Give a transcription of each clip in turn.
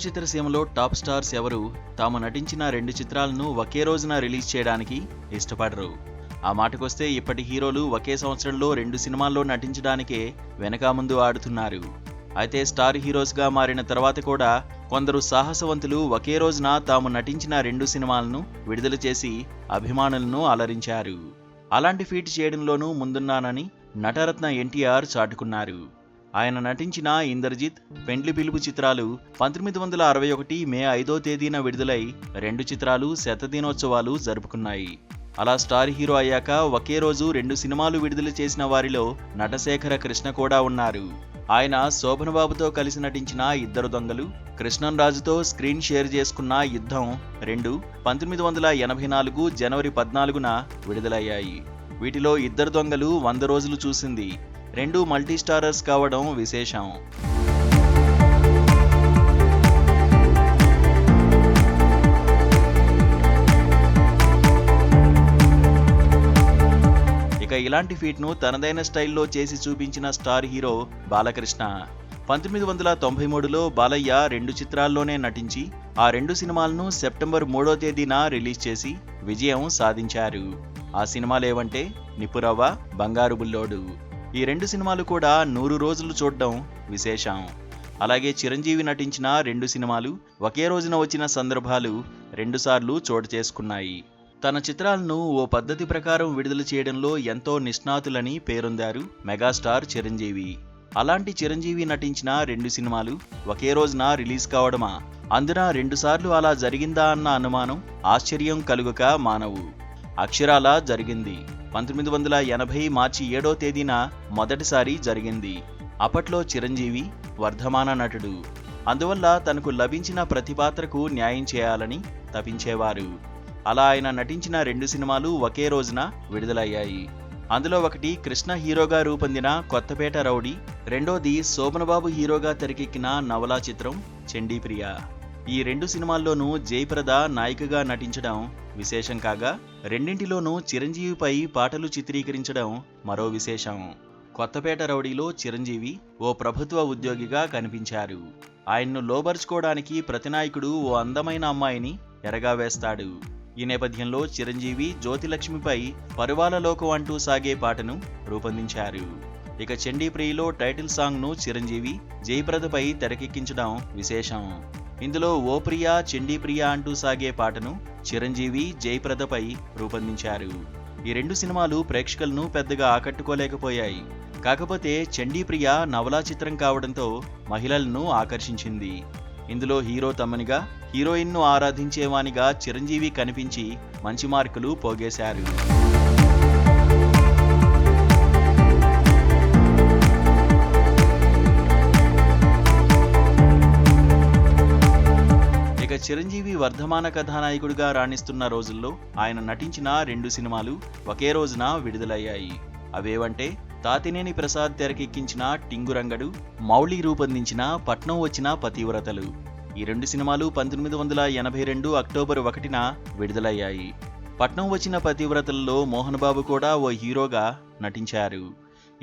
చిత్రసీమలో top stars ఎవరు తాము నటించిన 2 చిత్రాలను ఒకే రోజున రిలీజ్ చేయడానికి ఇష్టపడరు. ఆ మాటకొస్తే ఇప్పటి హీరోలు ఒకే సంవత్సరంలో 2 సినిమాల్లో నటించడానికే వెనకాముందు ఆడుతున్నారు. అయితే స్టార్ హీరోస్గా మారిన తర్వాత కూడా కొందరు సాహసవంతులు ఒకే రోజున తాము నటించిన 2 సినిమాలను విడుదల చేసి అభిమానులను అలరించారు. అలాంటి ఫీట్ చేయడంలోనూ ముందున్నానని నటరత్న ఎన్టీఆర్ చాటుకున్నారు. ఆయన నటించిన ఇంద్రజిత్, పెండ్లి పిలుపు చిత్రాలు 1961 మే 5వ తేదీన విడుదలై 2 చిత్రాలు శతదినోత్సవాలు జరుపుకున్నాయి. అలా స్టార్ హీరో అయ్యాక ఒకే రోజు 2 సినిమాలు విడుదల చేసిన వారిలో నటశేఖర కృష్ణ కూడా ఉన్నారు. ఆయన శోభనబాబుతో కలిసి నటించిన ఇద్దరు దొంగలు, కృష్ణంరాజుతో స్క్రీన్ షేర్ చేసుకున్న యుద్ధం 2 1984 జనవరి 14న విడుదలయ్యాయి. వీటిలో ఇద్దరు దొంగలు 100 రోజులు చూసింది. 2 మల్టీ స్టారర్స్ కావడం విశేషం. ఇక ఇలాంటి ఫీట్ను తనదైన స్టైల్లో చేసి చూపించిన స్టార్ హీరో బాలకృష్ణ. 1993లో బాలయ్య 2 చిత్రాల్లోనే నటించి ఆ 2 సినిమాలను సెప్టెంబర్ 3వ తేదీన రిలీజ్ చేసి విజయం సాధించారు. ఆ సినిమాలేవంటే నిప్పురవ్వ, బంగారు బుల్లోడు. ఈ 2 సినిమాలు కూడా 100 రోజులు చూడడం విశేషం. అలాగే చిరంజీవి నటించిన 2 సినిమాలు ఒకే రోజున వచ్చిన సందర్భాలు 2 సార్లు చోటు చేసుకున్నాయి. తన చిత్రాలను ఓ పద్ధతి ప్రకారం విడుదల చేయడంలో ఎంతో నిష్ణాతులని పేరొందారు మెగాస్టార్ చిరంజీవి. అలాంటి చిరంజీవి నటించిన 2 సినిమాలు ఒకే రోజున రిలీజ్ కావడమా, అందున 2 సార్లు అలా జరిగిందా అన్న అనుమానం, ఆశ్చర్యం కలుగక మానవు. అక్షరాలా జరిగింది. 1980 మార్చి 7వ తేదీన మొదటిసారి జరిగింది. అప్పట్లో చిరంజీవి వర్ధమాన నటుడు. అందువల్ల తనకు లభించిన ప్రతి పాత్రకు న్యాయం చేయాలని తపించేవారు. అలా ఆయన నటించిన 2 సినిమాలు ఒకే రోజున విడుదలయ్యాయి. అందులో ఒకటి కృష్ణ హీరోగా రూపొందిన కొత్తపేట రౌడీ, రెండోది శోభనబాబు హీరోగా తెరకెక్కిన నవలా చిత్రం చండీప్రియ. ఈ 2 సినిమాల్లోనూ జయప్రద నాయికగా నటించడం విశేషం కాగా, రెండింటిలోనూ చిరంజీవిపై పాటలు చిత్రీకరించడం మరో విశేషం. కొత్తపేట రౌడీలో చిరంజీవి ఓ ప్రభుత్వ ఉద్యోగిగా కనిపించారు. ఆయన్ను లోబర్చుకోవడానికి ప్రతినాయకుడు ఓ అందమైన అమ్మాయిని ఎరగా వేస్తాడు. ఈ నేపథ్యంలో చిరంజీవి జ్యోతిలక్ష్మిపై పరువాల లోకం అంటూ సాగే పాటను రూపొందించారు. ఇక చండీప్రియలో టైటిల్ సాంగ్ను చిరంజీవి జయప్రదపై తెరకెక్కించడం విశేషం. ఇందులో ఓ ప్రియా చండీప్రియ అంటూ సాగే పాటను చిరంజీవి జయప్రదపై రూపొందించారు. ఈ 2 సినిమాలు ప్రేక్షకులను పెద్దగా ఆకట్టుకోలేకపోయాయి. కాకపోతే చండీప్రియ నవలా చిత్రం కావడంతో మహిళలను ఆకర్షించింది. ఇందులో హీరో తమ్మునిగా, హీరోయిన్ను ఆరాధించేవానిగా చిరంజీవి కనిపించి మంచి మార్కులు పోగేశారు. ఇక చిరంజీవి వర్ధమాన కథానాయకుడిగా రాణిస్తున్న రోజుల్లో ఆయన నటించిన 2 సినిమాలు ఒకే రోజున విడుదలయ్యాయి. అవేవంటే తాతినేని ప్రసాద్ తెరకెక్కించిన టింగురంగడు, మౌళి రూపొందించిన పట్నం వచ్చిన పతివ్రతలు. ఈ 2 సినిమాలు 1982 అక్టోబర్ 1న విడుదలయ్యాయి. పట్నం వచ్చిన పతివ్రతల్లో మోహన్ బాబు కూడా ఓ హీరోగా నటించారు.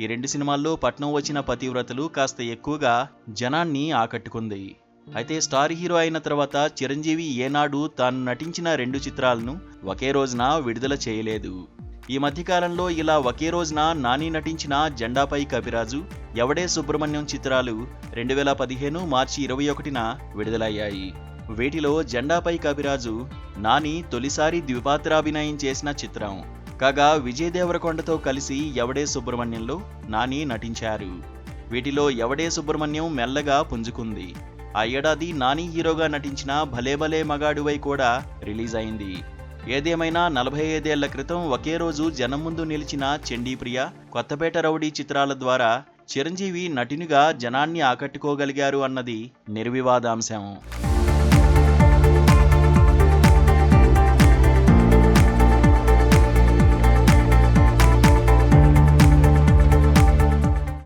ఈ 2 సినిమాల్లో పట్నం వచ్చిన పతివ్రతలు కాస్త ఎక్కువగా జనాన్ని ఆకట్టుకుంది. అయితే స్టార్ హీరో అయిన తర్వాత చిరంజీవి ఏనాడు తాను నటించిన 2 చిత్రాలను ఒకే రోజున విడుదల చేయలేదు. ఈ మధ్యకాలంలో ఇలా ఒకే రోజున నాని నటించిన జెండాపై కపిరాజు, ఎవడే సుబ్రహ్మణ్యం చిత్రాలు 2015 మార్చి 21న విడుదలయ్యాయి. వీటిలో జెండాపై కపిరాజు నాని తొలిసారి ద్విపాత్రాభినయం చేసిన చిత్రం కాగా, విజయ్ దేవరకొండతో కలిసి ఎవడే సుబ్రహ్మణ్యంలో నాని నటించారు. వీటిలో ఎవడే సుబ్రహ్మణ్యం మెల్లగా పుంజుకుంది. ఆ ఏడాది నాని హీరోగా నటించిన భలే భలే మగాడువై కూడా రిలీజ్ అయింది. ఏదేమైనా 45 ఏళ్ల క్రితం ఒకే రోజు జనం ముందు నిలిచిన చండీప్రియ, కొత్తపేట రౌడీ చిత్రాల ద్వారా చిరంజీవి నటునిగా జనాన్ని ఆకట్టుకోగలిగారు అన్నది నిర్వివాదాంశం.